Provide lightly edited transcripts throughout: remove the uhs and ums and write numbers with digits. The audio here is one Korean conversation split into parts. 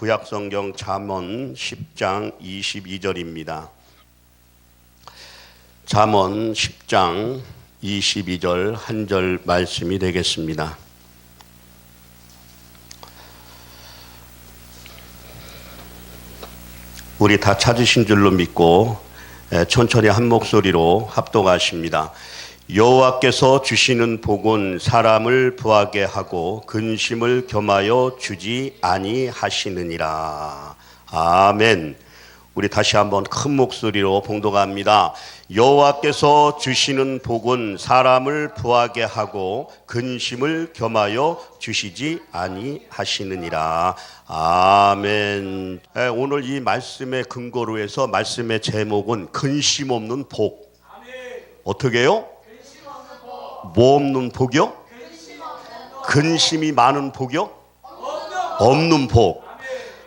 구약성경 잠언 10장 22절입니다. 잠언 10장 22절 한 절 말씀이 되겠습니다. 우리 다 찾으신 줄로 믿고 천천히 한 목소리로 합독하십니다. 여호와께서 주시는 복은 사람을 부하게 하고 근심을 겸하여 주지 아니하시느니라. 아멘. 우리 다시 한번 큰 목소리로 봉독합니다. 여호와께서 주시는 복은 사람을 부하게 하고 근심을 겸하여 주시지 아니하시느니라. 아멘. 오늘 이 말씀의 근거로 해서 말씀의 제목은 근심 없는 복. 어떻게 해요? 뭐 없는 복이요? 근심이 많은 복이요? 없는 복.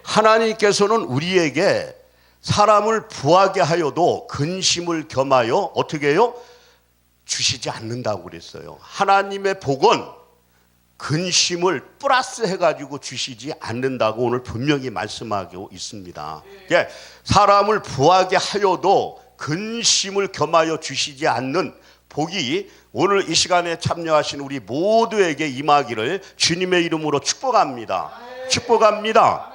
하나님께서는 우리에게 사람을 부하게 하여도 근심을 겸하여 어떻게 해요? 주시지 않는다고 그랬어요. 하나님의 복은 근심을 플러스 해가지고 주시지 않는다고 오늘 분명히 말씀하고 있습니다. 사람을 부하게 하여도 근심을 겸하여 주시지 않는 복이 오늘 이 시간에 참여하신 우리 모두에게 임하기를 주님의 이름으로 축복합니다. 축복합니다.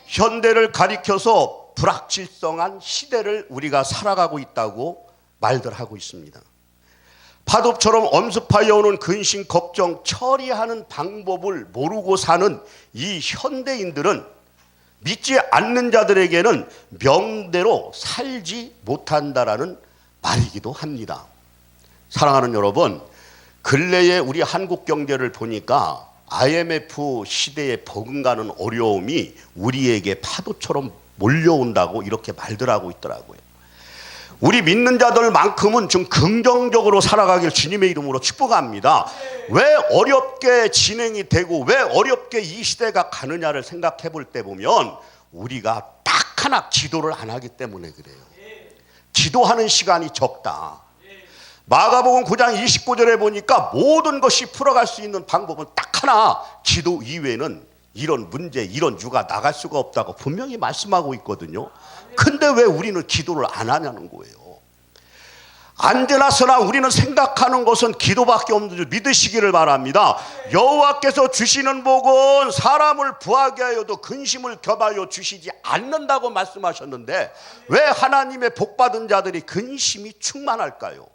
현대를 가리켜서 불확실성한 시대를 우리가 살아가고 있다고 말들 하고 있습니다. 파도처럼 엄습하여 오는 근심, 걱정, 처리하는 방법을 모르고 사는 이 현대인들은 믿지 않는 자들에게는 명대로 살지 못한다라는 말이기도 합니다. 사랑하는 여러분, 근래에 우리 한국 경제를 보니까 IMF 시대에 버금가는 어려움이 우리에게 파도처럼 몰려온다고 이렇게 말들 하고 있더라고요. 우리 믿는 자들만큼은 좀 긍정적으로 살아가길 주님의 이름으로 축복합니다. 왜 어렵게 진행이 되고 왜 어렵게 이 시대가 가느냐를 생각해 볼 때 보면 우리가 딱 하나 기도를 안 하기 때문에 그래요. 기도하는 시간이 적다. 마가복음 9장 29절에 보니까 모든 것이 풀어갈 수 있는 방법은 딱 하나, 기도 이외에는 이런 문제, 이런 유가 나갈 수가 없다고 분명히 말씀하고 있거든요. 근데 왜 우리는 기도를 안 하냐는 거예요. 언제나서나 우리는 생각하는 것은 기도밖에 없는 줄 믿으시기를 바랍니다. 여호와께서 주시는 복은 사람을 부하게 하여도 근심을 겸하여 주시지 않는다고 말씀하셨는데 왜 하나님의 복받은 자들이 근심이 충만할까요?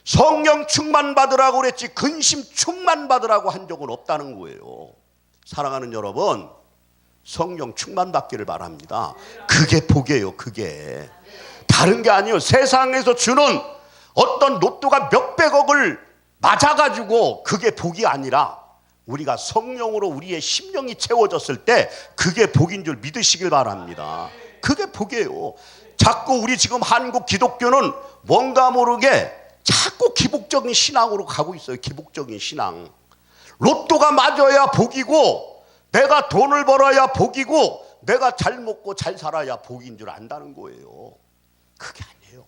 성령 충만 받으라고 그랬지 근심 충만 받으라고 한 적은 없다는 거예요. 사랑하는 여러분, 성령 충만 받기를 바랍니다. 그게 복이에요. 그게 다른 게 아니에요. 세상에서 주는 어떤 로또가 몇백억을 맞아가지고 그게 복이 아니라 우리가 성령으로 우리의 심령이 채워졌을 때 그게 복인 줄 믿으시길 바랍니다. 그게 복이에요. 자꾸 우리 지금 한국 기독교는 뭔가 모르게 자꾸 기복적인 신앙으로 가고 있어요. 기복적인 신앙. 로또가 맞아야 복이고 내가 돈을 벌어야 복이고 내가 잘 먹고 잘 살아야 복인 줄 안다는 거예요. 그게 아니에요.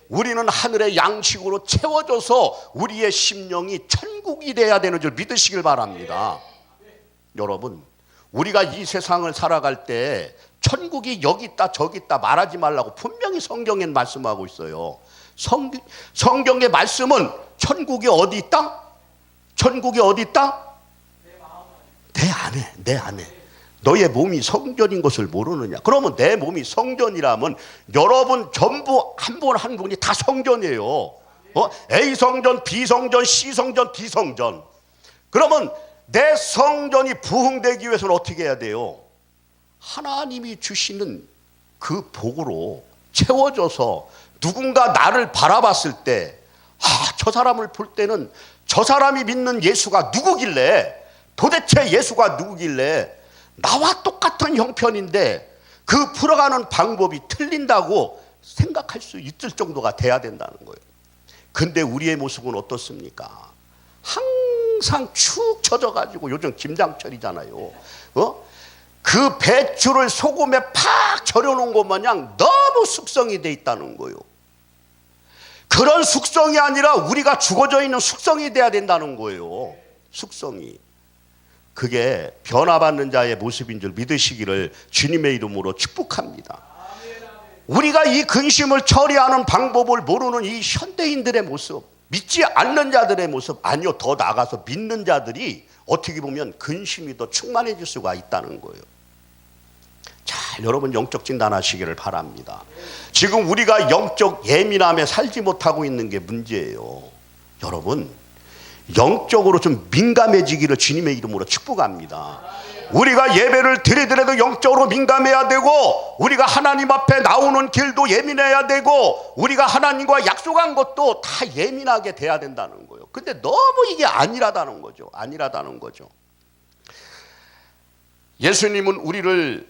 우리는 하늘의 양식으로 채워져서 우리의 심령이 천국이 돼야 되는 줄 믿으시길 바랍니다. 여러분, 우리가 이 세상을 살아갈 때 천국이 여기 있다 저기 있다 말하지 말라고 분명히 성경엔 말씀하고 있어요. 성경의 말씀은 천국이 어디 있다? 천국이 어디 있다? 내 안에. 너의 몸이 성전인 것을 모르느냐? 그러면 내 몸이 성전이라면 여러분 전부 한 분 한 분이 다 성전이에요. A 성전, B 성전, C 성전, D 성전. 그러면 내 성전이 부흥되기 위해서는 어떻게 해야 돼요? 하나님이 주시는 그 복으로 채워져서 누군가 나를 바라봤을 때 저 사람을 볼 때는 저 사람이 믿는 예수가 누구길래, 도대체 예수가 누구길래 나와 똑같은 형편인데 그 풀어가는 방법이 틀린다고 생각할 수 있을 정도가 돼야 된다는 거예요. 근데 우리의 모습은 어떻습니까? 항상 축 처져가지고, 요즘 김장철이잖아요. 그 배추를 소금에 팍 절여놓은 것 마냥 너무 숙성이 돼 있다는 거예요. 그런 숙성이 아니라 우리가 죽어져 있는 숙성이 돼야 된다는 거예요. 숙성이. 그게 변화받는 자의 모습인 줄 믿으시기를 주님의 이름으로 축복합니다. 우리가 이 근심을 처리하는 방법을 모르는 이 현대인들의 모습, 믿지 않는 자들의 모습, 아니요, 더 나아가서 믿는 자들이 어떻게 보면 근심이 더 충만해질 수가 있다는 거예요. 자, 여러분 영적 진단하시기를 바랍니다. 지금 우리가 영적 예민함에 살지 못하고 있는 게 문제예요. 여러분 영적으로 좀 민감해지기를 주님의 이름으로 축복합니다. 우리가 예배를 드리더라도 영적으로 민감해야 되고, 우리가 하나님 앞에 나오는 길도 예민해야 되고, 우리가 하나님과 약속한 것도 다 예민하게 돼야 된다는 거예요. 근데 너무 이게 안일하다는 거죠. 안일하다는 거죠. 예수님은 우리를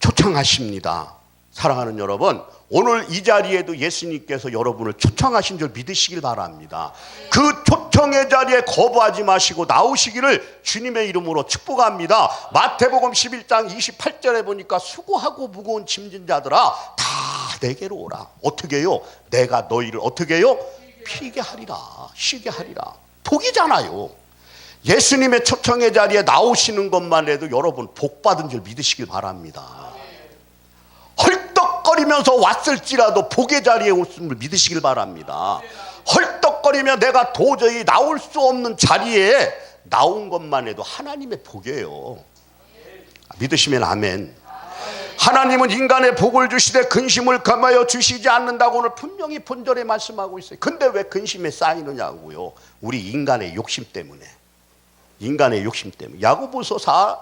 초청하십니다. 사랑하는 여러분, 오늘 이 자리에도 예수님께서 여러분을 초청하신 줄 믿으시길 바랍니다. 그 초청의 자리에 거부하지 마시고 나오시기를 주님의 이름으로 축복합니다. 마태복음 11장 28절에 보니까 수고하고 무거운 짐진 자들아 다 내게로 오라. 어떻게 해요? 내가 너희를 어떻게 해요? 쉬게 하리라. 쉬게 하리라. 복이잖아요. 예수님의 초청의 자리에 나오시는 것만 해도 여러분 복 받은 줄 믿으시길 바랍니다. 헐떡거리면서 왔을지라도 복의 자리에 오심을 믿으시길 바랍니다. 헐떡거리며 내가 도저히 나올 수 없는 자리에 나온 것만 해도 하나님의 복이에요. 믿으시면 아멘. 하나님은 인간의 복을 주시되 근심을 금하여 주시지 않는다고 오늘 분명히 본절에 말씀하고 있어요. 근데 왜 근심에 쌓이느냐고요? 우리 인간의 욕심 때문에. 인간의 욕심 때문에. 야고보서 4,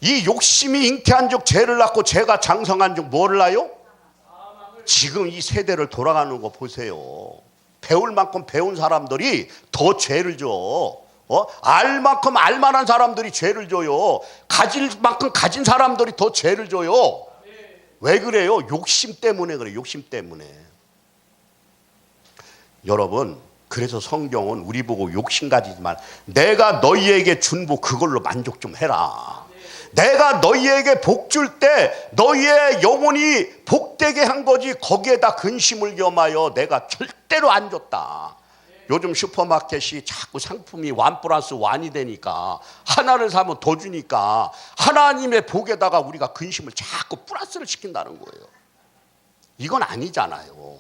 이 욕심이 잉태한 적 죄를 낳고 죄가 장성한 적 뭐를 낳아요? 지금 이 세대를 돌아가는 거 보세요. 배울 만큼 배운 사람들이 더 죄를 줘. 알 만큼 알 만한 사람들이 죄를 줘요. 가질 만큼 가진 사람들이 더 죄를 줘요. 왜 그래요? 욕심 때문에 그래요. 욕심 때문에. 여러분, 그래서 성경은 우리 보고 욕심 가지지 말. 내가 너희에게 준 복 그걸로 만족 좀 해라. 내가 너희에게 복 줄 때 너희의 영혼이 복되게 한 거지 거기에다 근심을 겸하여 내가 절대로 안 줬다. 요즘 슈퍼마켓이 자꾸 상품이 1+1이 되니까 하나를 사면 더 주니까 하나님의 복에다가 우리가 근심을 자꾸 플러스를 시킨다는 거예요. 이건 아니잖아요.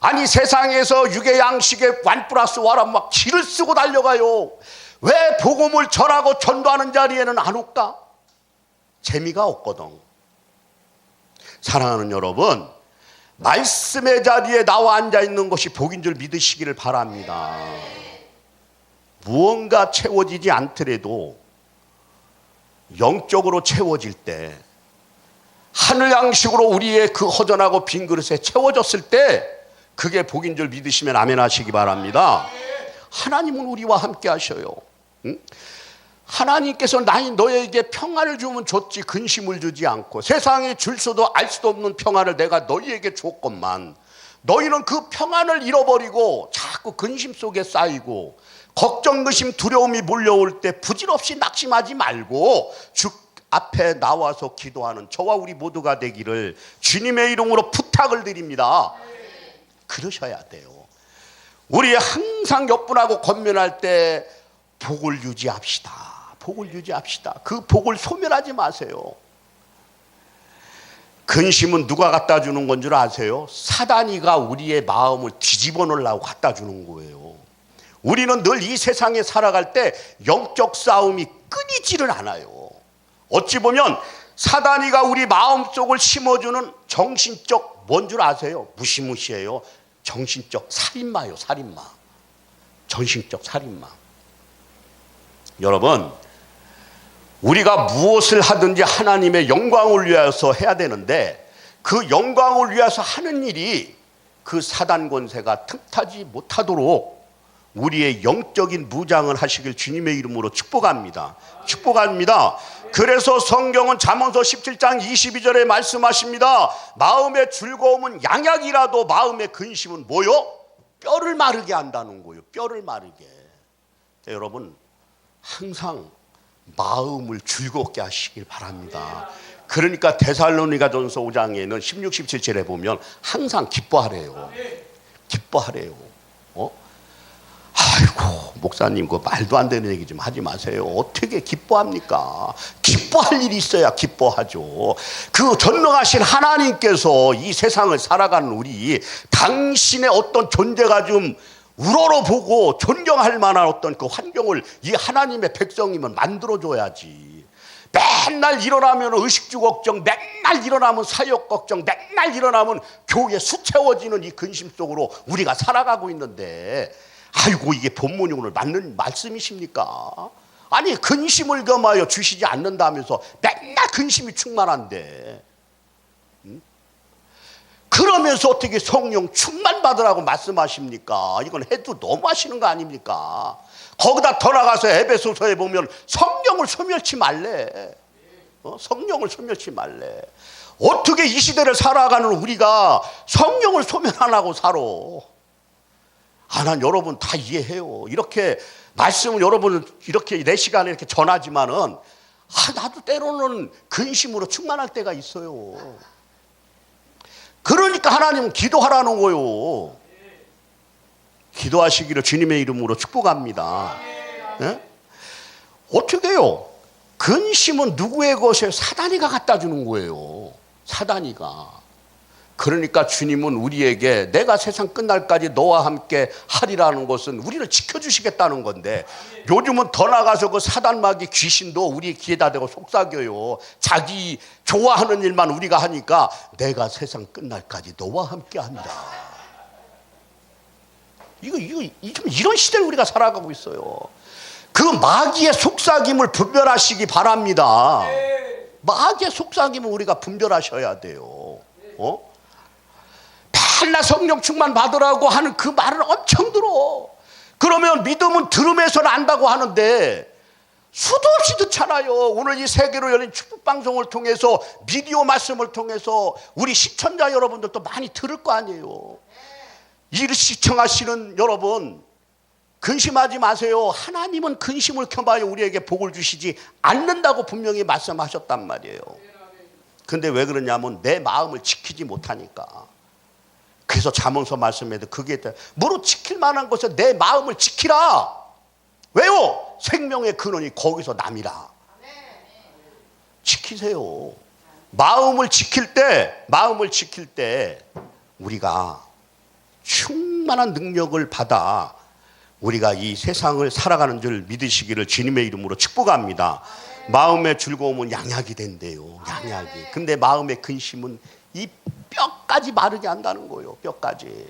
아니 세상에서 육의 양식에 1+1은 막 기를 쓰고 달려가요. 왜 복음을 전하고 전도하는 자리에는 안 올까? 재미가 없거든. 사랑하는 여러분, 말씀의 자리에 나와 앉아있는 것이 복인 줄 믿으시기를 바랍니다. 무언가 채워지지 않더라도 영적으로 채워질 때, 하늘 양식으로 우리의 그 허전하고 빈 그릇에 채워졌을 때 그게 복인 줄 믿으시면 아멘 하시기 바랍니다. 하나님은 우리와 함께 하셔요. 응? 하나님께서 너에게 평안을 주면 줬지 근심을 주지 않고, 세상에 줄 수도 알 수도 없는 평안을 내가 너희에게 줬건만 너희는 그 평안을 잃어버리고 자꾸 근심 속에 쌓이고 걱정, 의심, 두려움이 몰려올 때 부질없이 낙심하지 말고 주 앞에 나와서 기도하는 저와 우리 모두가 되기를 주님의 이름으로 부탁을 드립니다. 그러셔야 돼요. 우리 항상 옆분하고 권면할 때 복을 유지합시다. 복을 유지합시다. 그 복을 소멸하지 마세요. 근심은 누가 갖다 주는 건 줄 아세요? 사단이가 우리의 마음을 뒤집어 놓으려고 갖다 주는 거예요. 우리는 늘 이 세상에 살아갈 때 영적 싸움이 끊이지를 않아요. 어찌 보면 사단이가 우리 마음속을 심어주는 정신적 뭔 줄 아세요? 무시무시해요. 정신적 살인마요. 살인마. 정신적 살인마. 여러분, 우리가 무엇을 하든지 하나님의 영광을 위해서 해야 되는데 그 영광을 위해서 하는 일이 그 사단 권세가 틈타지 못하도록 우리의 영적인 무장을 하시길 주님의 이름으로 축복합니다. 축복합니다. 그래서 성경은 잠언서 17장 22절에 말씀하십니다. 마음의 즐거움은 양약이라도 마음의 근심은 뭐요? 뼈를 마르게 한다는 거예요. 뼈를 마르게. 자, 여러분 항상 마음을 즐겁게 하시길 바랍니다. 그러니까 데살로니가전서 5장에는 16, 17절에 보면 항상 기뻐하래요. 기뻐하래요. 아이고 목사님 그 말도 안 되는 얘기 좀 하지 마세요. 어떻게 기뻐합니까? 기뻐할 일이 있어야 기뻐하죠. 그 전능하신 하나님께서 이 세상을 살아가는 우리, 당신의 어떤 존재가 좀 우러러보고 존경할 만한 어떤 그 환경을 이 하나님의 백성이면 만들어줘야지. 맨날 일어나면 의식주 걱정, 맨날 일어나면 사역 걱정, 맨날 일어나면 교회에 수채워지는 이 근심 속으로 우리가 살아가고 있는데, 아이고 이게 본문이 오늘 맞는 말씀이십니까? 아니 근심을 겸하여 주시지 않는다면서 맨날 근심이 충만한데, 그러면서 어떻게 성령 충만 받으라고 말씀하십니까? 이건 해도 너무 하시는 거 아닙니까? 거기다 더 나가서 에베소서에 보면 성령을 소멸치 말래. 성령을 소멸치 말래. 어떻게 이 시대를 살아가는 우리가 성령을 소멸 안 하고 살아? 난 여러분 다 이해해요. 이렇게 말씀을 여러분 이렇게 내 시간에 이렇게 전하지만은 나도 때로는 근심으로 충만할 때가 있어요. 그러니까 하나님은 기도하라는 거요. 기도하시기를 주님의 이름으로 축복합니다. 네? 어떻게 해요? 근심은 누구의 것이에요? 사단이가 갖다 주는 거예요. 사단이가. 그러니까 주님은 우리에게 내가 세상 끝날까지 너와 함께 하리라는 것은 우리를 지켜주시겠다는 건데, 요즘은 더 나가서 그 사단마귀 귀신도 우리 귀에다 대고 속삭여요. 자기 좋아하는 일만 우리가 하니까 내가 세상 끝날까지 너와 함께 한다. 이런 시대를 우리가 살아가고 있어요. 그 마귀의 속삭임을 분별하시기 바랍니다. 마귀의 속삭임을 우리가 분별하셔야 돼요. 맨날 성령 충만 받으라고 하는 그 말을 엄청 들어. 그러면 믿음은 들음에서는 안다고 하는데 수도 없이 듣잖아요. 오늘 이 세계로 열린 축복방송을 통해서, 미디어 말씀을 통해서 우리 시청자 여러분들도 많이 들을 거 아니에요. 이를 시청하시는 여러분, 근심하지 마세요. 하나님은 근심을 겸하여 우리에게 복을 주시지 않는다고 분명히 말씀하셨단 말이에요. 근데 왜 그러냐면 내 마음을 지키지 못하니까. 그래서 잠언서 말씀에도 그게 무릇 지킬 만한 것에 내 마음을 지키라. 왜요? 생명의 근원이 거기서 남이라. 지키세요. 마음을 지킬 때 우리가 충만한 능력을 받아 우리가 이 세상을 살아가는 줄 믿으시기를 주님의 이름으로 축복합니다. 마음의 즐거움은 양약이 된대요. 양약이. 근데 마음의 근심은 이 뼈까지 마르게 한다는 거예요. 뼈까지.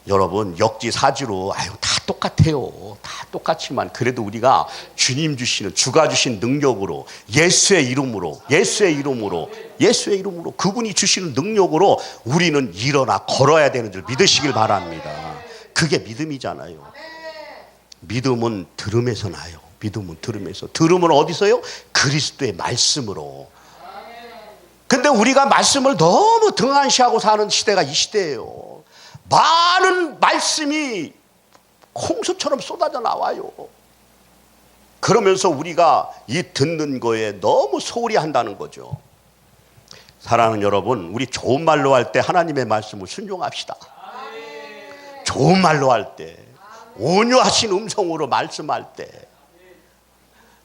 여러분 역지사지로 다 똑같아요. 다 똑같지만 그래도 우리가 주님 주시는, 주가 주신 능력으로, 예수의 이름으로 그분이 주시는 능력으로 우리는 일어나 걸어야 되는 줄 믿으시길 바랍니다. 그게 믿음이잖아요. 믿음은 들음에서 나요. 믿음은 들음에서. 들음은 어디서요? 그리스도의 말씀으로. 근데 우리가 말씀을 너무 등한시하고 사는 시대가 이 시대예요. 많은 말씀이 홍수처럼 쏟아져 나와요. 그러면서 우리가 이 듣는 거에 너무 소홀히 한다는 거죠. 사랑하는 여러분, 우리 좋은 말로 할 때 하나님의 말씀을 순종합시다. 좋은 말로 할 때, 온유하신 음성으로 말씀할 때,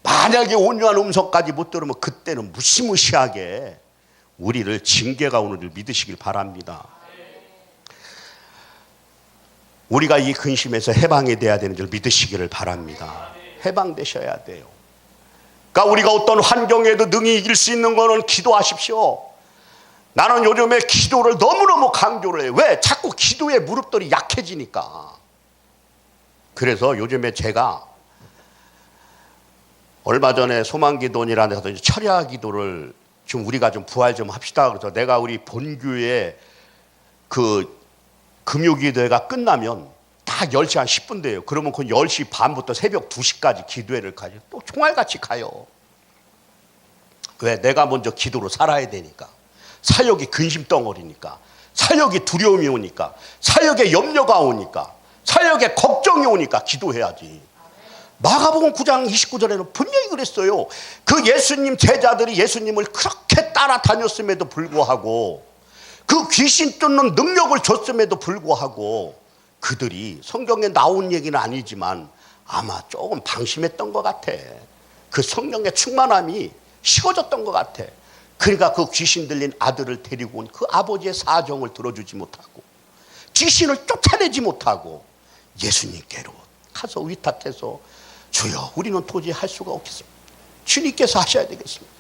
만약에 온유한 음성까지 못 들으면 그때는 무시무시하게 우리를 징계가 오는 줄 믿으시길 바랍니다. 우리가 이 근심에서 해방이 돼야 되는 줄 믿으시기를 바랍니다. 해방되셔야 돼요. 그러니까 우리가 어떤 환경에도 능히 이길 수 있는 거는 기도하십시오. 나는 요즘에 기도를 너무너무 강조를 해요. 왜? 자꾸 기도의 무릎들이 약해지니까. 그래서 요즘에 제가 얼마 전에 소망기도원이라는 데서 철야 기도를 좀 우리가 좀 부활 좀 합시다. 그래서 내가 우리 본교에 그 금요기도회가 끝나면 다 10시 한 10분 돼요. 그러면 그 10시 반부터 새벽 2시까지 기도회를 가요. 또 총알같이 가요. 왜? 내가 먼저 기도로 살아야 되니까. 사역이 근심덩어리니까. 사역이 두려움이 오니까. 사역에 염려가 오니까. 사역에 걱정이 오니까 기도해야지. 마가복음 9장 29절에는 분명히 그랬어요. 그 예수님 제자들이 예수님을 그렇게 따라다녔음에도 불구하고, 그 귀신 쫓는 능력을 줬음에도 불구하고 그들이 성경에 나온 얘기는 아니지만 아마 조금 방심했던 것 같아. 그 성령의 충만함이 식어졌던 것 같아. 그러니까 그 귀신 들린 아들을 데리고 온 그 아버지의 사정을 들어주지 못하고 귀신을 쫓아내지 못하고 예수님께로 가서 위탁해서 주여 우리는 도저히 할 수가 없겠습니다. 주님께서 하셔야 되겠습니다.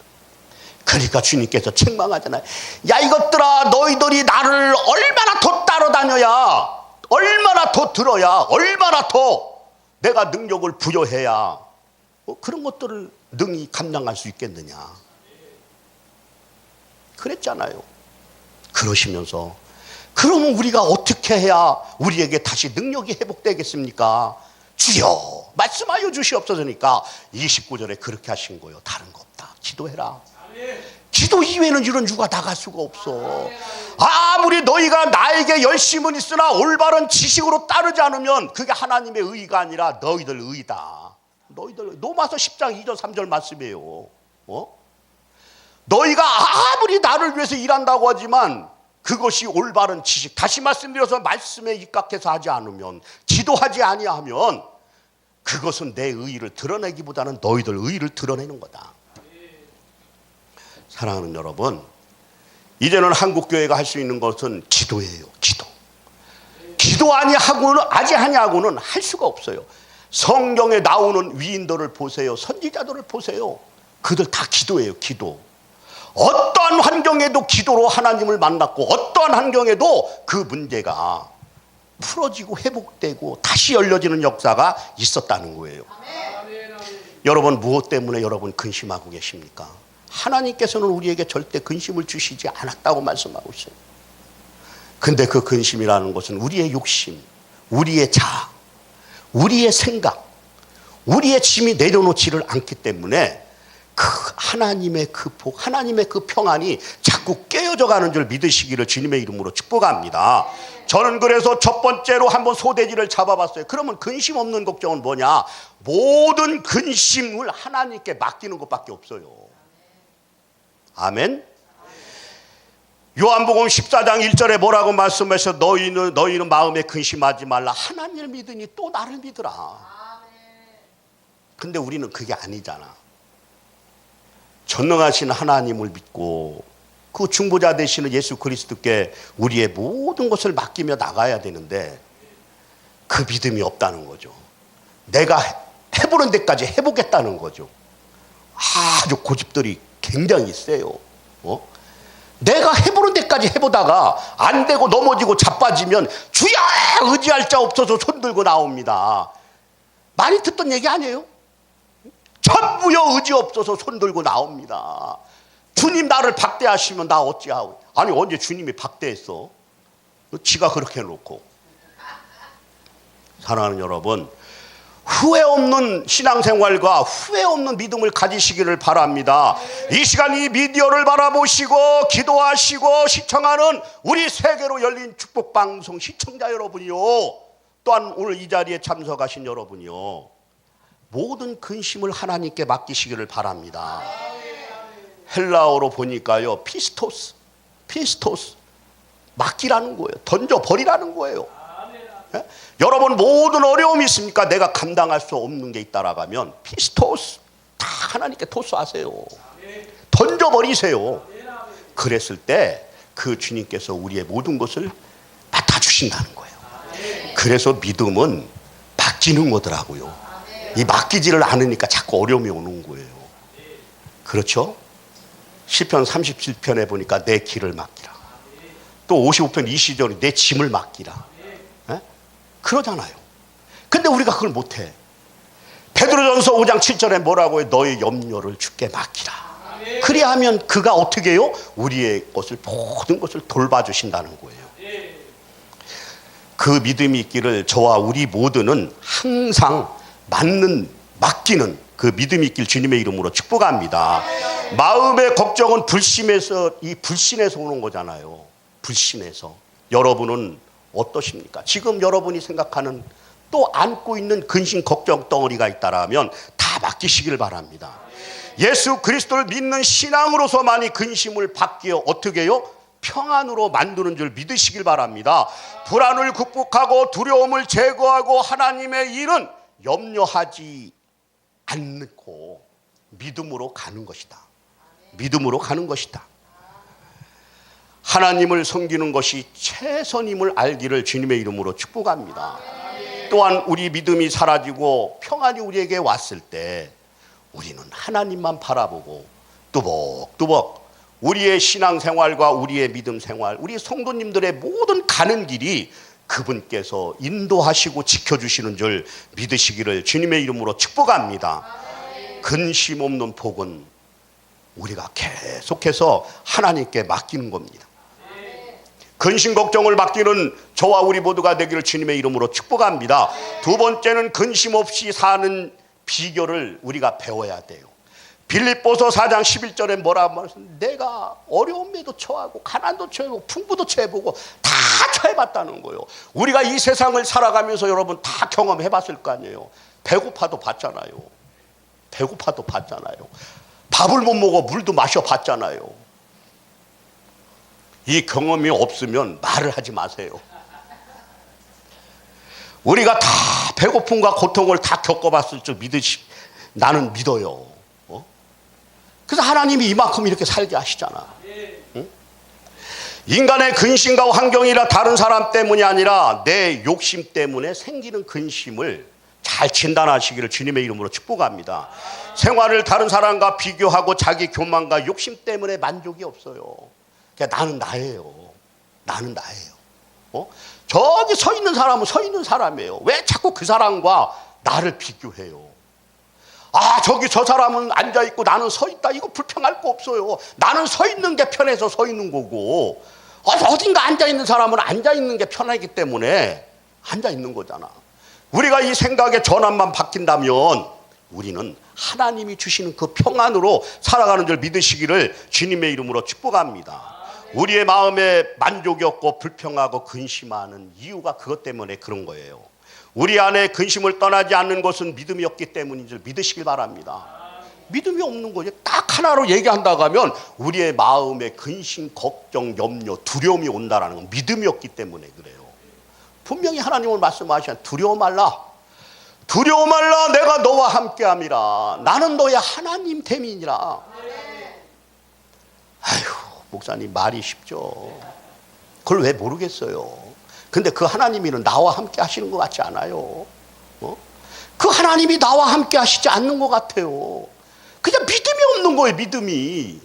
그러니까 주님께서 책망하잖아요. 야 이것들아, 너희들이 나를 얼마나 더 따라다녀야, 얼마나 더 들어야, 얼마나 더 내가 능력을 부여해야 그런 것들을 능히 감당할 수 있겠느냐. 그랬잖아요. 그러시면서 그러면 우리가 어떻게 해야 우리에게 다시 능력이 회복되겠습니까? 주여 말씀하여 주시옵소서니까 29절에 그렇게 하신 거예요. 다른 거 없다. 기도해라. 기도 이외에는 이런 유가 나갈 수가 없어. 아무리 너희가 나에게 열심은 있으나 올바른 지식으로 따르지 않으면 그게 하나님의 의가 아니라 너희들 의다. 너희들 로마서 10장 2절 3절 말씀이에요. 너희가 아무리 나를 위해서 일한다고 하지만 그것이 올바른 지식, 다시 말씀드려서 말씀에 입각해서 하지 않으면, 기도하지 아니하면 그것은 내 의의를 드러내기보다는 너희들 의의를 드러내는 거다. 사랑하는 여러분, 이제는 한국교회가 할 수 있는 것은 기도예요. 기도 아니하고는 할 수가 없어요. 성경에 나오는 위인들을 보세요. 선지자들을 보세요. 그들 다 기도예요. 기도. 어떠한 환경에도 기도로 하나님을 만났고 어떠한 환경에도 그 문제가 풀어지고 회복되고 다시 열려지는 역사가 있었다는 거예요. 여러분 무엇 때문에 여러분 근심하고 계십니까? 하나님께서는 우리에게 절대 근심을 주시지 않았다고 말씀하고 있어요. 근데 그 근심이라는 것은 우리의 욕심, 우리의 자아, 우리의 생각, 우리의 짐이 내려놓지를 않기 때문에 그 하나님의 그 복, 하나님의 그 평안이 자꾸 깨어져 가는 줄 믿으시기를 주님의 이름으로 축복합니다. 저는 그래서 첫 번째로 한번 소돼지를 잡아봤어요. 그러면 근심 없는 걱정은 뭐냐? 모든 근심을 하나님께 맡기는 것밖에 없어요. 아멘. 요한복음 14장 1절에 뭐라고 말씀하셔? 너희는 마음에 근심하지 말라. 하나님을 믿으니 또 나를 믿으라. 근데 우리는 그게 아니잖아. 전능하신 하나님을 믿고 그 중보자 되시는 예수 그리스도께 우리의 모든 것을 맡기며 나가야 되는데 그 믿음이 없다는 거죠. 내가 해보는 데까지 해보겠다는 거죠. 아주 고집들이 굉장히 세요. 내가 해보는 데까지 해보다가 안 되고 넘어지고 자빠지면 주여 의지할 자 없어서 손들고 나옵니다. 많이 듣던 얘기 아니에요? 전부여 의지 없어서 손들고 나옵니다. 주님 나를 박대하시면 나 어찌하오? 아니 언제 주님이 박대했어? 지가 그렇게 해놓고. 사랑하는 여러분, 후회 없는 신앙생활과 후회 없는 믿음을 가지시기를 바랍니다. 이 시간 이 미디어를 바라보시고 기도하시고 시청하는 우리 세계로 열린 축복방송 시청자 여러분이요, 또한 오늘 이 자리에 참석하신 여러분이요, 모든 근심을 하나님께 맡기시기를 바랍니다. 헬라어로 보니까요, 피스토스, 맡기라는 거예요. 던져버리라는 거예요. 예? 여러분 모든 어려움이 있습니까? 내가 감당할 수 없는 게 있다라고 하면 피스토스 다 하나님께 토스하세요. 던져버리세요. 그랬을 때 그 주님께서 우리의 모든 것을 맡아주신다는 거예요. 그래서 믿음은 맡기는 거더라고요. 이 맡기지를 않으니까 자꾸 어려움이 오는 거예요. 그렇죠? 시편 37편에 보니까 내 길을 맡기라. 또 55편 20절에 내 짐을 맡기라. 에? 그러잖아요. 근데 우리가 그걸 못해. 베드로전서 5장 7절에 뭐라고 해요? 너의 염려를 주께 맡기라. 그리하면 그가 어떻게 해요? 우리의 것을, 모든 것을 돌봐주신다는 거예요. 그 믿음이 있기를 저와 우리 모두는 항상 맡기는 그 믿음이 있길 주님의 이름으로 축복합니다. 마음의 걱정은 불신에서 오는 거잖아요. 불신에서. 여러분은 어떠십니까? 지금 여러분이 생각하는 또 안고 있는 근심 걱정 덩어리가 있다라면 다 맡기시길 바랍니다. 예수 그리스도를 믿는 신앙으로서만이 근심을 받기에 어떻게 해요? 평안으로 만드는 줄 믿으시길 바랍니다. 불안을 극복하고 두려움을 제거하고 하나님의 일은 염려하지 않고 믿음으로 가는 것이다. 믿음으로 가는 것이다. 하나님을 섬기는 것이 최선임을 알기를 주님의 이름으로 축복합니다. 또한 우리 믿음이 사라지고 평안이 우리에게 왔을 때 우리는 하나님만 바라보고 뚜벅뚜벅 우리의 신앙생활과 우리의 믿음 생활, 우리 성도님들의 모든 가는 길이 그분께서 인도하시고 지켜주시는 줄 믿으시기를 주님의 이름으로 축복합니다. 근심 없는 복은 우리가 계속해서 하나님께 맡기는 겁니다. 근심 걱정을 맡기는 저와 우리 모두가 되기를 주님의 이름으로 축복합니다. 두 번째는 근심 없이 사는 비결을 우리가 배워야 돼요. 빌립보서 4장 11절에 뭐라고 말했습니까? 내가 어려움에도 처하고 가난도 처해보고 풍부도 처해보고 다 처해봤다는 거예요. 우리가 이 세상을 살아가면서 여러분 다 경험해봤을 거 아니에요. 배고파도 봤잖아요. 배고파도 봤잖아요. 밥을 못 먹어 물도 마셔봤잖아요. 이 경험이 없으면 말을 하지 마세요. 우리가 다 배고픔과 고통을 다 겪어봤을 줄 나는 믿어요. 그래서 하나님이 이만큼 이렇게 살게 하시잖아. 응? 인간의 근심과 환경이라 다른 사람 때문이 아니라 내 욕심 때문에 생기는 근심을 잘 진단하시기를 주님의 이름으로 축복합니다. 생활을 다른 사람과 비교하고 자기 교만과 욕심 때문에 만족이 없어요. 그러니까 나는 나예요. 나는 나예요. 저기 서 있는 사람은 서 있는 사람이에요. 왜 자꾸 그 사람과 나를 비교해요? 아, 저기 저 사람은 앉아있고 나는 서 있다. 이거 불평할 거 없어요. 나는 서 있는 게 편해서 서 있는 거고, 어딘가 앉아있는 사람은 앉아있는 게 편하기 때문에 앉아있는 거잖아. 우리가 이 생각의 전환만 바뀐다면 우리는 하나님이 주시는 그 평안으로 살아가는 줄 믿으시기를 주님의 이름으로 축복합니다. 우리의 마음에 만족이 없고 불평하고 근심하는 이유가 그것 때문에 그런 거예요. 우리 안에 근심을 떠나지 않는 것은 믿음이 없기 때문인 줄 믿으시길 바랍니다. 믿음이 없는 거죠. 딱 하나로 얘기한다고 하면 우리의 마음에 근심, 걱정, 염려, 두려움이 온다는 건 믿음이 없기 때문에 그래요. 분명히 하나님은 말씀하시잖아요. 두려워 말라. 두려워 말라. 내가 너와 함께함이라. 나는 너의 하나님 됨이니라. 아휴, 목사님 말이 쉽죠. 그걸 왜 모르겠어요. 근데 그 하나님이는 나와 함께 하시는 것 같지 않아요. 그 하나님이 나와 함께 하시지 않는 것 같아요. 그냥 믿음이 없는 거예요. 믿음이.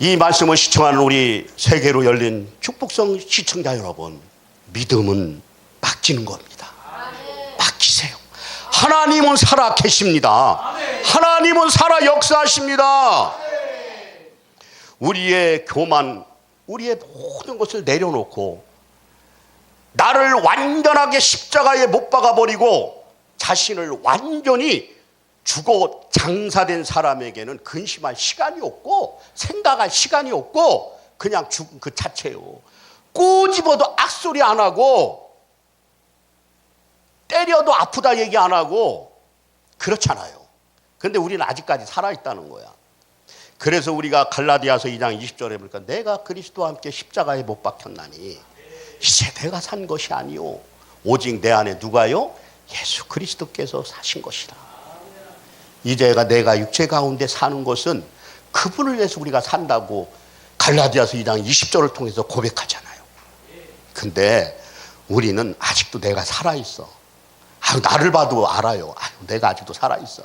이 말씀을 시청하는 우리 세계로 열린 축복성 시청자 여러분, 믿음은 맡기는 겁니다. 맡기세요. 하나님은 살아 계십니다. 하나님은 살아 역사하십니다. 우리의 교만, 우리의 모든 것을 내려놓고 나를 완전하게 십자가에 못 박아버리고 자신을 완전히 죽어 장사된 사람에게는 근심할 시간이 없고 생각할 시간이 없고 그냥 죽은 그 자체요. 꼬집어도 악소리 안 하고 때려도 아프다 얘기 안 하고 그렇잖아요. 그런데 우리는 아직까지 살아있다는 거야. 그래서 우리가 갈라디아서 2장 20절에 보니까 내가 그리스도와 함께 십자가에 못 박혔나니 이제 내가 산 것이 아니요 오직 내 안에 누가요? 예수 그리스도께서 사신 것이다. 이제가 내가 육체 가운데 사는 것은 그분을 위해서 우리가 산다고 갈라디아서 2장 20절을 통해서 고백하잖아요. 근데 우리는 아직도 내가 살아있어. 아유, 나를 봐도 알아요. 아유, 내가 아직도 살아있어.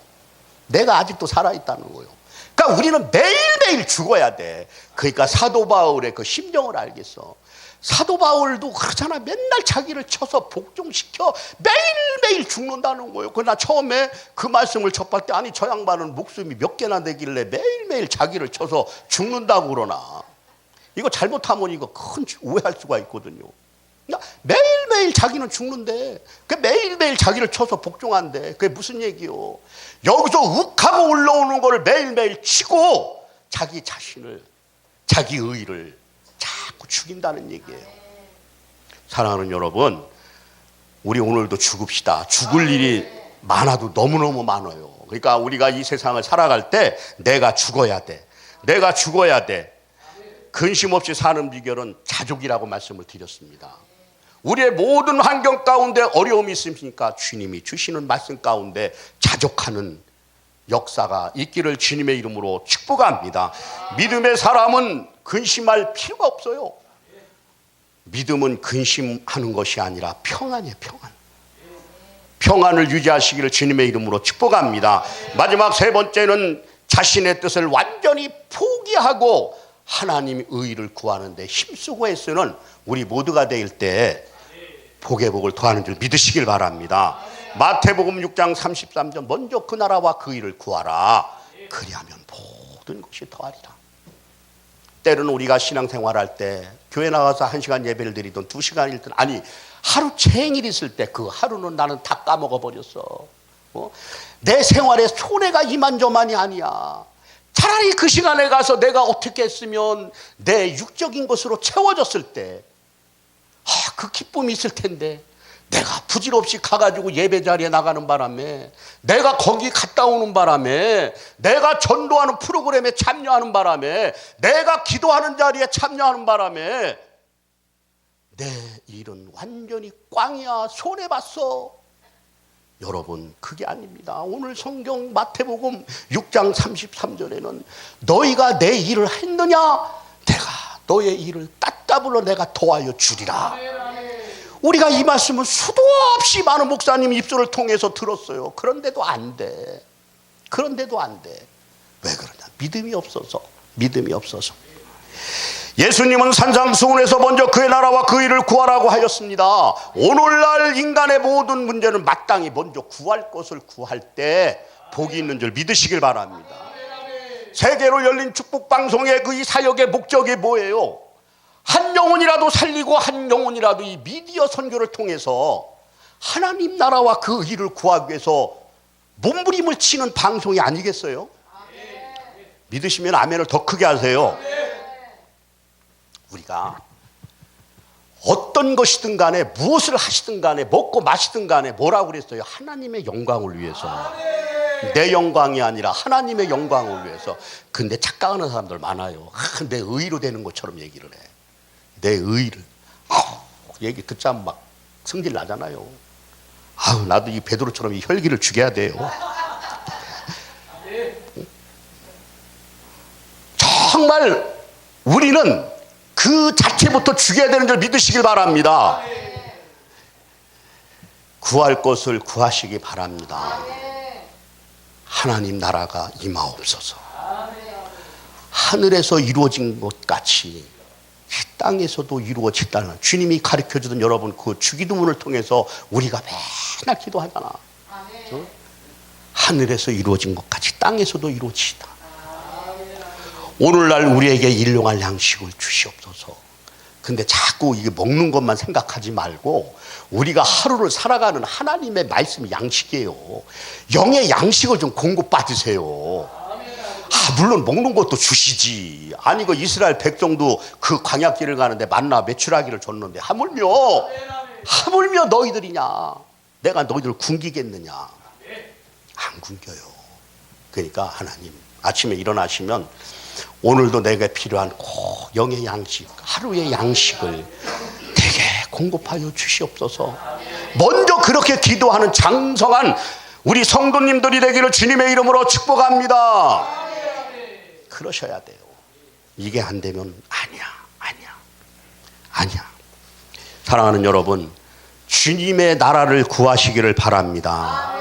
내가 아직도 살아있다는 거예요. 그러니까 우리는 매일매일 죽어야 돼. 그러니까 사도 바울의 그 심정을 알겠어. 사도 바울도 그렇잖아. 맨날 자기를 쳐서 복종시켜 매일매일 죽는다는 거예요. 그러나 처음에 그 말씀을 접할 때 아니 저 양반은 목숨이 몇 개나 되길래 매일매일 자기를 쳐서 죽는다고 그러나. 이거 잘못하면 이거 큰 오해할 수가 있거든요. 그러니까 매일매일 자기는 죽는데 그 매일매일 자기를 쳐서 복종한대. 그게 무슨 얘기요? 여기서 욱하고 올라오는 거를 매일매일 치고 자기 자신을, 자기 의의를 자꾸 죽인다는 얘기예요. 사랑하는 여러분, 우리 오늘도 죽읍시다. 죽을 일이 많아도 너무너무 많아요. 그러니까 우리가 이 세상을 살아갈 때 내가 죽어야 돼. 내가 죽어야 돼. 근심 없이 사는 비결은 자족이라고 말씀을 드렸습니다. 우리의 모든 환경 가운데 어려움이 있으니까 주님이 주시는 말씀 가운데 자족하는 역사가 있기를 주님의 이름으로 축복합니다. 믿음의 사람은 근심할 필요가 없어요. 믿음은 근심하는 것이 아니라 평안이에요. 평안. 평안을 유지하시기를 주님의 이름으로 축복합니다. 마지막 세 번째는 자신의 뜻을 완전히 포기하고 하나님의 의를 구하는 데 힘쓰고 애쓰는 우리 모두가 될 때 복의 복을 더하는 줄 믿으시길 바랍니다. 마태복음 6장 33절 먼저 그 나라와 그 의를 구하라. 그리하면 모든 것이 더하리라. 때로는 우리가 신앙생활할 때 교회 나가서 1시간 예배를 드리든 2시간 읽든 아니 하루 종일 있을 때 그 하루는 나는 다 까먹어 버렸어. 내 생활에 손해가 이만저만이 아니야. 차라리 그 시간에 가서 내가 어떻게 했으면 내 육적인 것으로 채워졌을 때 그 기쁨이 있을 텐데 내가 부질없이 가가지고 예배 자리에 나가는 바람에 내가 거기 갔다 오는 바람에 내가 전도하는 프로그램에 참여하는 바람에 내가 기도하는 자리에 참여하는 바람에 내 일은 완전히 꽝이야. 손해봤어. 여러분 그게 아닙니다. 오늘 성경 마태복음 6장 33절에는 너희가 내 일을 했느냐 내가 너의 일을 따따블로 내가 도와여 주리라. 우리가 이 말씀은 수도 없이 많은 목사님 입술을 통해서 들었어요. 그런데도 안 돼. 그런데도 안 돼. 왜 그러냐? 믿음이 없어서. 믿음이 없어서. 예수님은 산상수훈에서 먼저 그의 나라와 그 일을 구하라고 하였습니다. 오늘날 인간의 모든 문제는 마땅히 먼저 구할 것을 구할 때 복이 있는 줄 믿으시길 바랍니다. 세계로 열린 축복방송의 그 이 사역의 목적이 뭐예요? 한 영혼이라도 살리고 한 영혼이라도 이 미디어 선교를 통해서 하나님 나라와 그 일을 구하기 위해서 몸부림을 치는 방송이 아니겠어요? 믿으시면 아멘을 더 크게 하세요. 우리가 어떤 것이든 간에 무엇을 하시든 간에 먹고 마시든 간에 뭐라고 그랬어요? 하나님의 영광을 위해서. 내 영광이 아니라 하나님의 영광을 위해서. 근데 착각하는 사람들 많아요. 내 의로 되는 것처럼 얘기를 해. 내 의를 얘기 듣자면 막 성질 나잖아요. 나도 이 베드로처럼 이 혈기를 죽여야 돼요. 정말 우리는 그 자체부터 죽여야 되는 줄 믿으시길 바랍니다. 구할 것을 구하시기 바랍니다. 하나님 나라가 임하옵소서. 하늘에서 이루어진 것 같이 땅에서도 이루어졌다는 주님이 가르쳐주던 여러분 그 주기도문을 통해서 우리가 맨날 기도하잖아. 하늘에서 이루어진 것 같이 땅에서도 이루어지다. 오늘날 우리에게 일용할 양식을 주시옵소서. 근데 자꾸 이게 먹는 것만 생각하지 말고 우리가 하루를 살아가는 하나님의 말씀이 양식이에요. 영의 양식을 좀 공급받으세요. 물론 먹는 것도 주시지. 아니 그 이스라엘 백성도 그 광야길을 가는데 만나 메추라기를 줬는데 하물며 너희들이냐. 내가 너희들을 굶기겠느냐. 안 굶겨요. 그러니까 하나님 아침에 일어나시면 오늘도 내게 필요한 꼭 영의 양식, 하루의 양식을 되게 공급하여 주시옵소서. 먼저 그렇게 기도하는 장성한 우리 성도님들이 되기를 주님의 이름으로 축복합니다. 그러셔야 돼요. 이게 안 되면 아니야. 사랑하는 여러분, 주님의 나라를 구하시기를 바랍니다.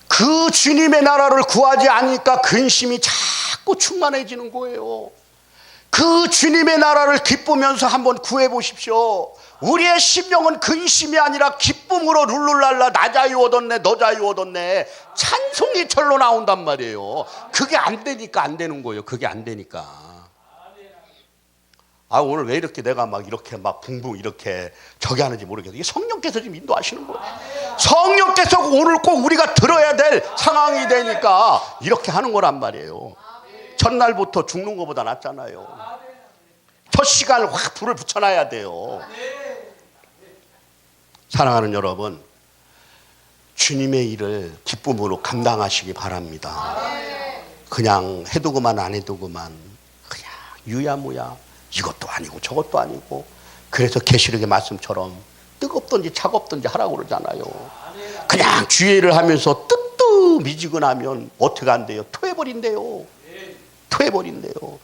그 주님의 나라를 구하지 않으니까 근심이 자꾸 충만해지는 거예요. 그 주님의 나라를 기쁘면서 한번 구해 보십시오. 우리의 심령은 근심이 아니라 기쁨으로 룰룰랄라 나 자유 얻었네 너 자유 얻었네 찬송이 절로 나온단 말이에요. 그게 안 되니까 안 되는 거예요. 그게 안 되니까. 오늘 왜 이렇게 내가 막 이렇게 막 붕붕 이렇게 저기 하는지 모르겠어요. 이게 성령께서 지금 인도하시는 거예요. 성령께서 오늘 꼭 우리가 들어야 될 상황이 되니까 이렇게 하는 거란 말이에요. 전날부터 죽는 것보다 낫잖아요. 첫 시간을 확 불을 붙여놔야 돼요. 사랑하는 여러분, 주님의 일을 기쁨으로 감당하시기 바랍니다. 그냥 해도 그만 안 해도 그만 그냥 유야무야 이것도 아니고 저것도 아니고 그래서 계시록의 말씀처럼 뜨겁든지 차갑든지 하라고 그러잖아요. 그냥 주의를 하면서 뜨뜻미지근하면 어떻게 안 돼요? 토해버린대요. 토해버린대요.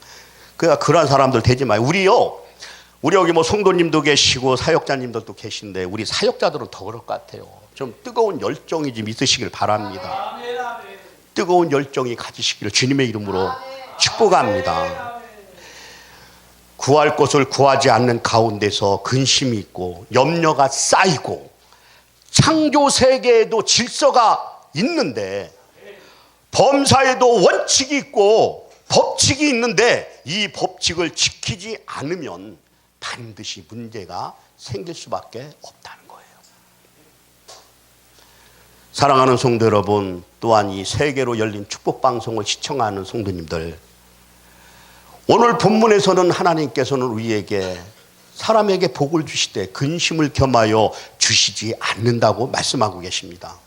그러니까 그런 사람들 되지 마요. 우리 여기 뭐 성도님도 계시고 사역자님들도 계신데 우리 사역자들은 더 그럴 것 같아요. 좀 뜨거운 열정이 좀 있으시길 바랍니다. 뜨거운 열정이 가지시기를 주님의 이름으로 축복합니다. 구할 것을 구하지 않는 가운데서 근심이 있고 염려가 쌓이고 창조 세계에도 질서가 있는데 범사에도 원칙이 있고 법칙이 있는데 이 법칙을 지키지 않으면 반드시 문제가 생길 수밖에 없다는 거예요. 사랑하는 성도 여러분, 또한 이 세계로 열린 축복방송을 시청하는 성도님들, 오늘 본문에서는 하나님께서는 우리에게 사람에게 복을 주시되 근심을 겸하여 주시지 않는다고 말씀하고 계십니다.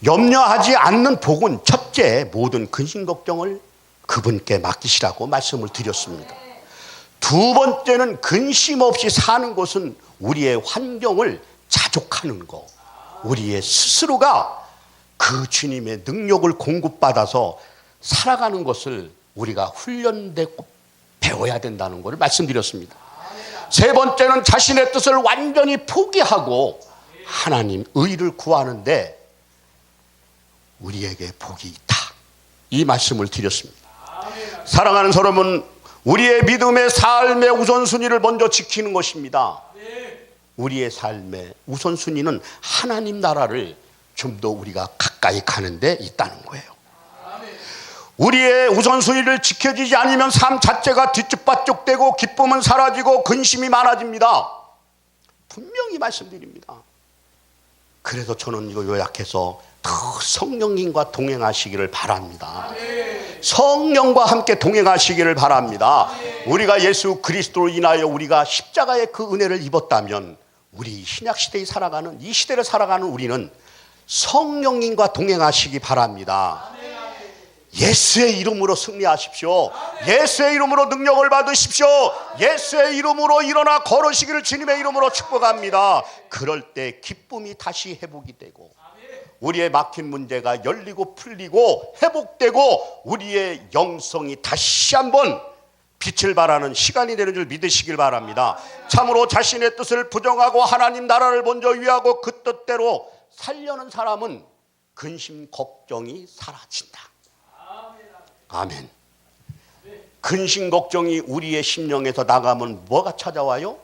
염려하지 않는 복은 첫째, 모든 근심 걱정을 그분께 맡기시라고 말씀을 드렸습니다. 두 번째는 근심 없이 사는 것은 우리의 환경을 자족하는 것, 우리의 스스로가 그 주님의 능력을 공급받아서 살아가는 것을 우리가 훈련되고 배워야 된다는 것을 말씀드렸습니다. 세 번째는 자신의 뜻을 완전히 포기하고 하나님 의를 구하는데 우리에게 복이 있다, 이 말씀을 드렸습니다. 사랑하는 여러분, 우리의 믿음의 삶의 우선순위를 먼저 지키는 것입니다. 우리의 삶의 우선순위는 하나님 나라를 좀 더 우리가 가까이 가는 데 있다는 거예요. 우리의 우선순위를 지켜지지 않으면 삶 자체가 뒤죽박죽되고 기쁨은 사라지고 근심이 많아집니다. 분명히 말씀드립니다. 그래서 저는 이거 요약해서 더 성령님과 동행하시기를 바랍니다. 성령과 함께 동행하시기를 바랍니다. 우리가 예수 그리스도로 인하여 우리가 십자가의 그 은혜를 입었다면 우리 신약시대에 살아가는, 이 시대를 살아가는 우리는 성령님과 동행하시기 바랍니다. 예수의 이름으로 승리하십시오. 예수의 이름으로 능력을 받으십시오. 예수의 이름으로 일어나 걸으시기를 주님의 이름으로 축복합니다. 그럴 때 기쁨이 다시 회복이 되고 우리의 막힌 문제가 열리고 풀리고 회복되고 우리의 영성이 다시 한번 빛을 발하는 시간이 되는 줄 믿으시길 바랍니다. 참으로 자신의 뜻을 부정하고 하나님 나라를 먼저 위하고 그 뜻대로 살려는 사람은 근심 걱정이 사라진다. 아멘. 근심 걱정이 우리의 심령에서 나가면 뭐가 찾아와요?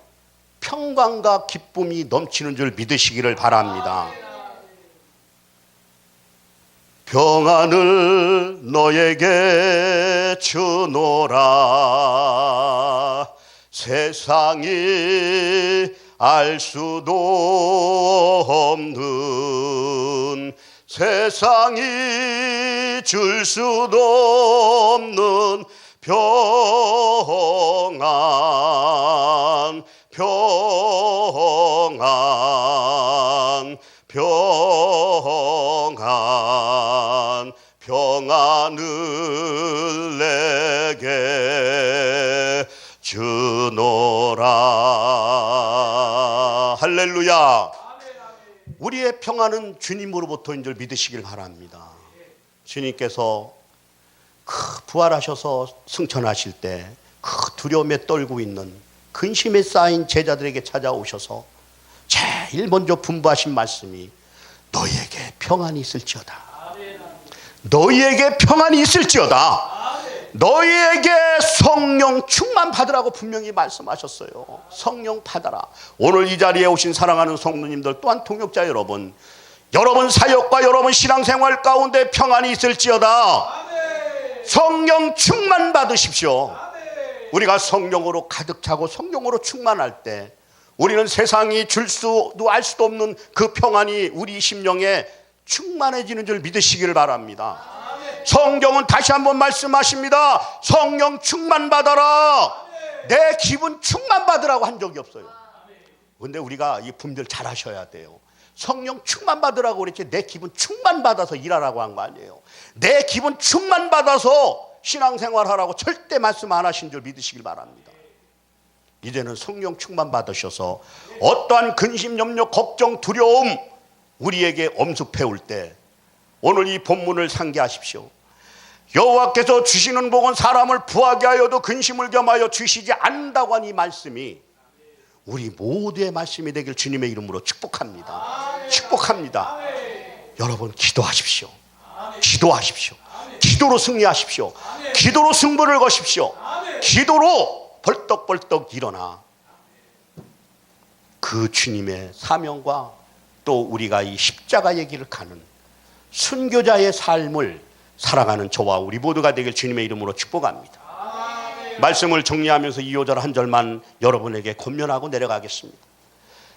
평강과 기쁨이 넘치는 줄 믿으시기를 바랍니다. 평안을 너에게 주노라. 세상이 알 수도 없는, 세상이 줄 수도 없는 평안, 평안, 평안, 평안을 내게 주노라. 할렐루야. 우리의 평안은 주님으로부터인 줄 믿으시길 바랍니다. 주님께서 그 부활하셔서 승천하실 때 그 두려움에 떨고 있는 근심에 쌓인 제자들에게 찾아오셔서 제일 먼저 분부하신 말씀이 너희에게 평안이 있을지어다. 너희에게 평안이 있을지어다. 너희에게 성령 충만 받으라고 분명히 말씀하셨어요. 성령 받아라. 오늘 이 자리에 오신 사랑하는 성도님들 또한 동역자 여러분, 여러분 사역과 여러분 신앙생활 가운데 평안이 있을지어다. 성령 충만 받으십시오. 우리가 성령으로 가득 차고 성령으로 충만할 때 우리는 세상이 줄 수도 알 수도 없는 그 평안이 우리 심령에 충만해지는 줄 믿으시기를 바랍니다. 성경은 다시 한번 말씀하십니다. 성령 충만 받아라. 내 기분 충만 받으라고 한 적이 없어요. 그런데 우리가 이 분별 잘 하셔야 돼요. 성령 충만 받으라고 그랬지 내 기분 충만 받아서 일하라고 한 거 아니에요. 내 기분 충만 받아서 신앙생활하라고 절대 말씀 안 하신 줄 믿으시길 바랍니다. 이제는 성령 충만 받으셔서 어떠한 근심, 염려, 걱정, 두려움 우리에게 엄습해 올 때 오늘 이 본문을 상기하십시오. 여호와께서 주시는 복은 사람을 부하게 하여도 근심을 겸하여 주시지 않는다고 한 이 말씀이 우리 모두의 말씀이 되길 주님의 이름으로 축복합니다. 축복합니다. 여러분 기도하십시오. 기도하십시오. 기도로 승리하십시오. 기도로 승부를 거십시오. 기도로 벌떡벌떡 일어나 그 주님의 사명과 또 우리가 이 십자가의 길을 가는 순교자의 삶을 살아가는 저와 우리 모두가 되길 주님의 이름으로 축복합니다. 말씀을 정리하면서 2절 한 절만 여러분에게 권면하고 내려가겠습니다.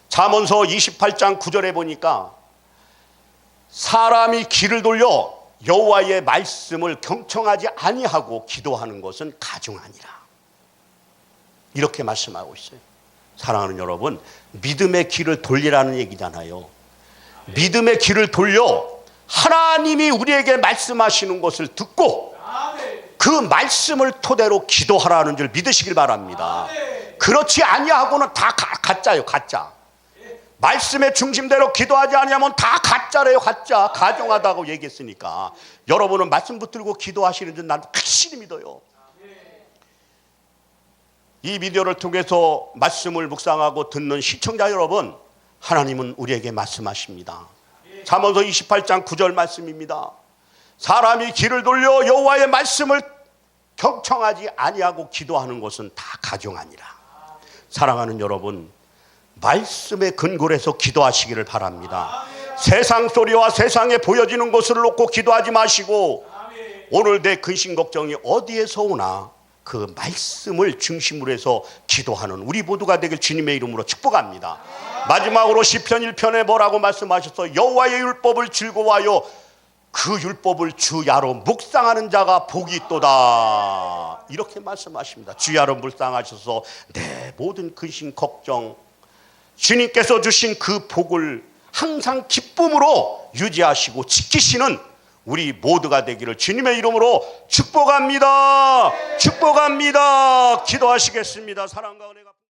잠언서 28장 9절에 보니까 사람이 귀를 돌려 여호와의 말씀을 경청하지 아니하고 기도하는 것은 가증하니라. 이렇게 말씀하고 있어요. 사랑하는 여러분, 믿음의 귀를 돌리라는 얘기잖아요. 믿음의 귀를 돌려 하나님이 우리에게 말씀하시는 것을 듣고 그 말씀을 토대로 기도하라는 줄 믿으시길 바랍니다. 그렇지 아니하고는 다 가짜예요. 가짜. 말씀의 중심대로 기도하지 아니하면 다 가짜래요. 가짜. 가정하다고 얘기했으니까 여러분은 말씀 붙들고 기도하시는 줄 나는 확실히 믿어요. 이 비디오를 통해서 말씀을 묵상하고 듣는 시청자 여러분, 하나님은 우리에게 말씀하십니다. 잠언서 28장 9절 말씀입니다. 사람이 귀를 돌려 여호와의 말씀을 경청하지 아니하고 기도하는 것은 다 가증하니라. 사랑하는 여러분, 말씀에 근거로 해서 기도하시기를 바랍니다. 세상 소리와 세상에 보여지는 것을 놓고 기도하지 마시고 오늘 내 근심 걱정이 어디에서 오나 그 말씀을 중심으로 해서 기도하는 우리 모두가 되길 주님의 이름으로 축복합니다. 마지막으로 시편 1편에 뭐라고 말씀하셨어? 여호와의 율법을 즐거워하여 그 율법을 주야로 묵상하는 자가 복이 있도다. 이렇게 말씀하십니다. 주야로 묵상하셔서 내 모든 근심 걱정 주님께서 주신 그 복을 항상 기쁨으로 유지하시고 지키시는 우리 모두가 되기를 주님의 이름으로 축복합니다. 축복합니다. 기도하시겠습니다. 사랑과 은혜가